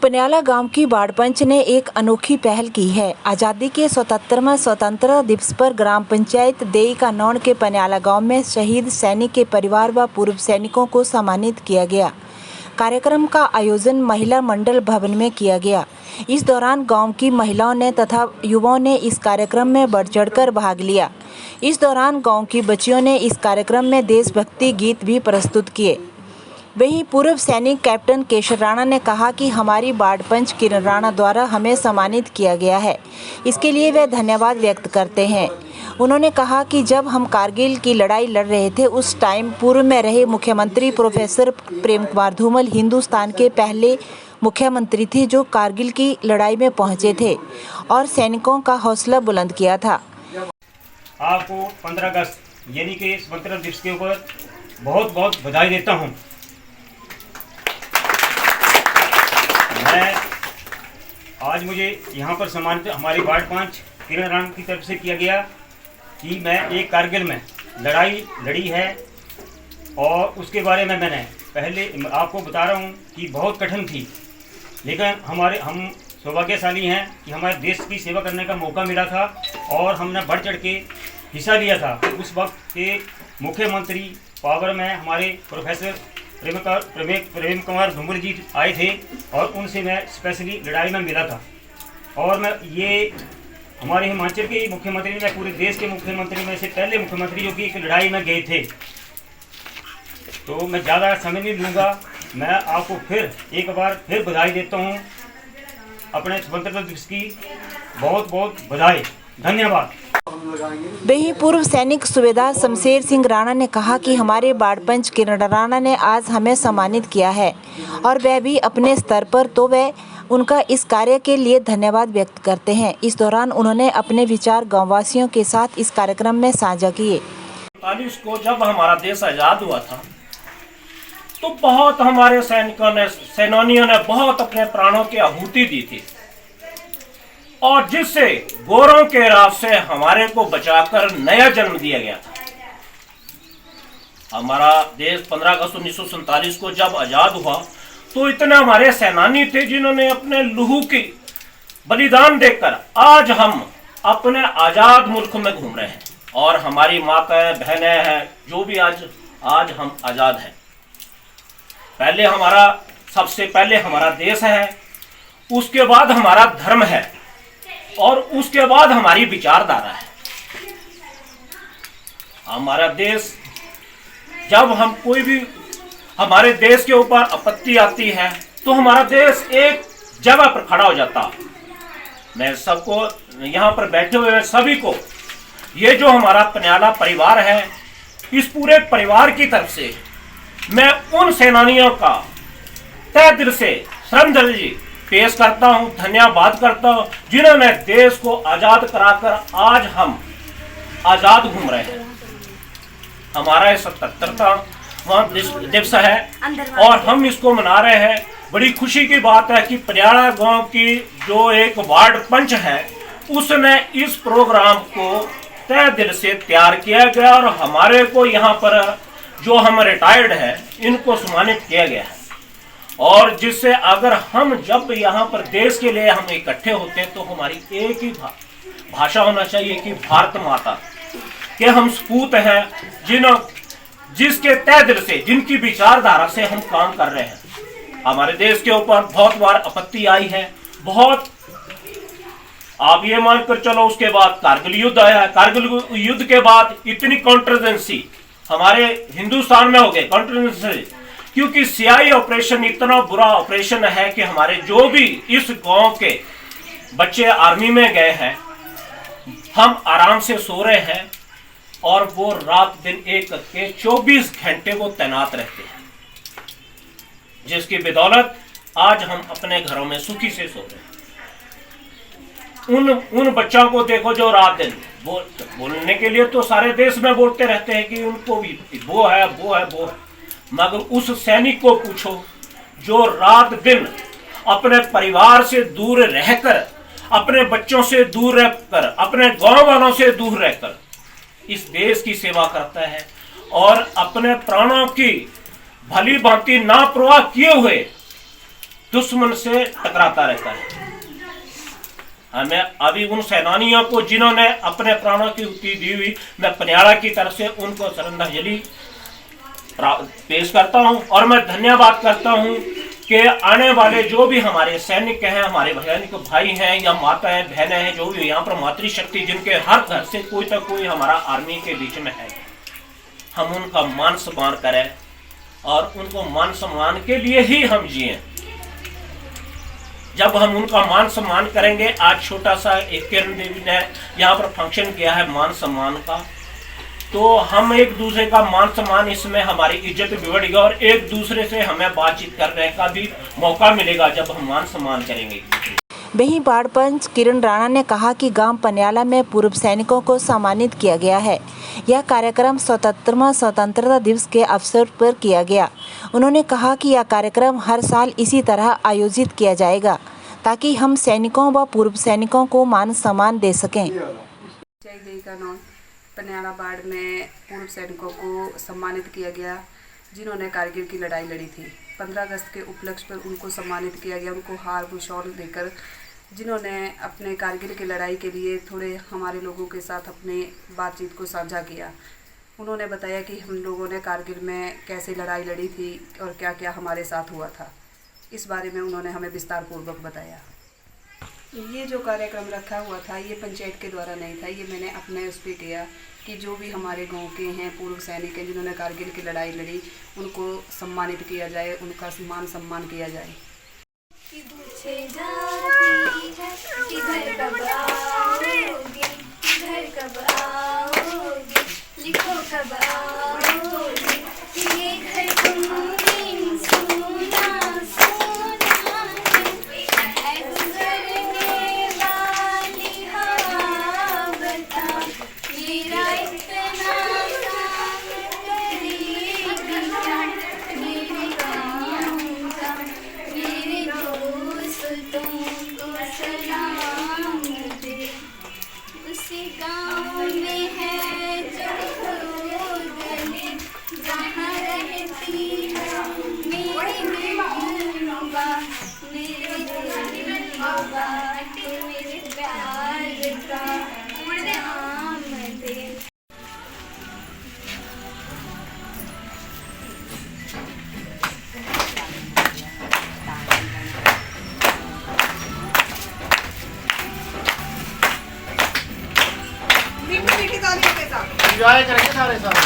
पन्याला गांव की बाढ़ पंच ने एक अनोखी पहल की है। आज़ादी के 77वें स्वतंत्रता दिवस पर ग्राम पंचायत देईकानौन के पन्याला गांव में शहीद सैनिक के परिवार व पूर्व सैनिकों को सम्मानित किया गया। कार्यक्रम का आयोजन महिला मंडल भवन में किया गया। इस दौरान गांव की महिलाओं ने तथा युवाओं ने इस कार्यक्रम में बढ़ चढ़कर भाग लिया। इस दौरान गांव की बच्चियों ने इस कार्यक्रम में देशभक्ति गीत भी प्रस्तुत किए। वहीं पूर्व सैनिक कैप्टन केशर राणा ने कहा कि हमारी बाढ़ पंच किरण राणा द्वारा हमें सम्मानित किया गया है, इसके लिए वे धन्यवाद व्यक्त करते हैं। उन्होंने कहा कि जब हम कारगिल की लड़ाई लड़ रहे थे, उस टाइम पूर्व में रहे मुख्यमंत्री प्रोफेसर प्रेम कुमार धूमल हिंदुस्तान के पहले मुख्यमंत्री थे जो कारगिल की लड़ाई में पहुंचे थे और सैनिकों का हौसला बुलंद किया था। आपको 15 अगस्त यानी कि स्वतंत्रता दिवस के ऊपर बहुत बहुत बधाई देता हूं। मैं आज मुझे यहाँ पर सम्मानित हमारी वार्ड 5 किरण राणा की तरफ से किया गया कि मैं एक कारगिल में लड़ाई लड़ी है और उसके बारे में मैंने पहले आपको बता रहा हूँ कि बहुत कठिन थी, लेकिन हम सौभाग्यशाली हैं कि हमारे देश की सेवा करने का मौका मिला था और हमने बढ़ चढ़ के हिस्सा लिया था। उस वक्त के मुख्यमंत्री पावर में हमारे प्रोफेसर प्रेम कुमार धूमल जी आए थे और उनसे मैं स्पेशली लड़ाई में मिला था। और मैं ये हमारे हिमाचल के मुख्यमंत्री में पूरे देश के मुख्यमंत्री में से पहले मुख्यमंत्री जो कि एक लड़ाई में गए थे। तो मैं ज़्यादा समय नहीं लूँगा, मैं आपको फिर एक बार फिर बधाई देता हूँ। अपने स्वतंत्रता दिवस की बहुत बहुत बधाई, धन्यवाद। वहीं पूर्व सैनिक सूबेदार शमशेर सिंह राणा ने कहा कि हमारे बाढ़ पंच किरण राणा ने आज हमें सम्मानित किया है और वह भी अपने स्तर पर, तो वह उनका इस कार्य के लिए धन्यवाद व्यक्त करते हैं। इस दौरान उन्होंने अपने विचार गांववासियों के साथ इस कार्यक्रम में साझा किए। 1945 को जब हमारा देश आज़ाद हुआ था तो बहुत हमारे सेनानियों ने बहुत अपने प्राणों की आहुति दी थी और जिससे गोरों के राज से हमारे को बचाकर नया जन्म दिया गया था। हमारा देश 15 अगस्त 1947 को जब आजाद हुआ तो इतने हमारे सेनानी थे जिन्होंने अपने लहू की बलिदान देकर आज हम अपने आजाद मुल्क में घूम रहे हैं और हमारी माताएं बहनें हैं जो भी आज हम आजाद हैं। सबसे पहले हमारा देश है, उसके बाद हमारा धर्म है और उसके बाद हमारी विचारधारा है। हमारा देश, जब हम कोई भी हमारे देश के ऊपर आपत्ति आती है तो हमारा देश एक जगह पर खड़ा हो जाता। मैं सबको यहाँ पर बैठे हुए सभी को, ये जो हमारा पन्याला परिवार है, इस पूरे परिवार की तरफ से मैं उन सेनानियों का तहे दिल से श्रद्धांजलि पेश करता हूं, धन्यवाद करता हूं जिन्होंने देश को आजाद कराकर आज हम आजाद घूम रहे हैं। हमारा ये 77वां दिवस है और हम इसको मना रहे हैं। बड़ी खुशी की बात है कि पन्याला गांव की जो एक वार्ड पंच है उसने इस प्रोग्राम को तहे दिल से तैयार किया गया और हमारे को यहाँ पर जो हम रिटायर्ड है इनको सम्मानित किया गया है। और जिससे अगर हम जब यहाँ पर देश के लिए हम इकट्ठे होते हैं तो हमारी एक ही भाषा होना चाहिए कि भारत माता के हम सपूत हैं, जिसके तहे दिल से, जिनकी विचारधारा से हम काम कर रहे हैं। हमारे देश के ऊपर बहुत बार आपत्ति आई है, बहुत, आप ये मानकर चलो उसके बाद कारगिल युद्ध आया है। कारगिल युद्ध के बाद इतनी कॉन्ट्रोवर्सी हमारे हिंदुस्तान में हो गए कॉन्ट्रोवर्सी, क्योंकि सीआई ऑपरेशन इतना बुरा ऑपरेशन है कि हमारे जो भी इस गांव के बच्चे आर्मी में गए हैं, हम आराम से सो रहे हैं और वो रात दिन एक करके 24 घंटे वो तैनात रहते हैं, जिसकी बदौलत आज हम अपने घरों में सुखी से सो रहे हैं। उन बच्चों को देखो जो रात दिन बोलने के लिए तो सारे देश में बोलते रहते हैं कि उनको भी वो है, मगर उस सैनिक को पूछो जो रात दिन अपने परिवार से दूर रहकर, अपने बच्चों से दूर रहकर, अपने गांव वालों से दूर रहकर इस देश की सेवा करता है और अपने प्राणों की भली भांति ना परवाह किए हुए दुश्मन से टकराता रहता है। हमें अभी उन सेनानियों को जिन्होंने अपने प्राणों की हुति दी हुई, मैं पनियाला की तरफ से उनको श्रद्धांजलि पेश करता हूं और मैं धन्यवाद करता हूं कि आने वाले जो भी हमारे सैनिक हैं, हमारे सैनिक भाई हैं या माताएं बहनें हैं, जो भी यहाँ पर मातृशक्ति जिनके हर घर से कोई तक कोई हमारा आर्मी के बीच में है, हम उनका मान सम्मान करें और उनको मान सम्मान के लिए ही हम जिए। जब हम उनका मान सम्मान करेंगे, आज छोटा सा एक किरण देवी ने यहाँ पर फंक्शन किया है मान सम्मान का, तो हम एक दूसरे का मान सम्मान, इसमें हमारी इज्जत भी बढ़ेगी और एक दूसरे से हमें बातचीत करने का भी मौका मिलेगा जब हम मान सम्मान करेंगे। वहीं वार्ड पंच किरण राणा ने कहा कि गांव पनियाला में पूर्व सैनिकों को सम्मानित किया गया है। यह कार्यक्रम 77वां स्वतंत्रता दिवस के अवसर पर किया गया। उन्होंने कहा कि यह कार्यक्रम हर साल इसी तरह आयोजित किया जाएगा ताकि हम सैनिकों व पूर्व सैनिकों को मान सम्मान दे सकें। पनियाला वार्ड में पूर्व सैनिकों को सम्मानित किया गया जिन्होंने कारगिल की लड़ाई लड़ी थी। 15 अगस्त के उपलक्ष्य पर उनको सम्मानित किया गया, उनको हार भूषण देकर, जिन्होंने अपने कारगिल की लड़ाई के लिए थोड़े हमारे लोगों के साथ अपने बातचीत को साझा किया। उन्होंने बताया कि हम लोगों ने कारगिल में कैसे लड़ाई लड़ी थी और क्या क्या हमारे साथ हुआ था। इस बारे में उन्होंने हमें विस्तार पूर्वक बताया। ये जो कार्यक्रम रखा हुआ था ये पंचायत के द्वारा नहीं था, ये मैंने अपने उस पर किया कि जो भी हमारे गांव के हैं पूर्व सैनिक हैं जिन्होंने कारगिल की लड़ाई लड़ी, उनको सम्मानित किया जाए, उनका मान सम्मान किया जाए। एंजॉय करेंगे सारे साथ।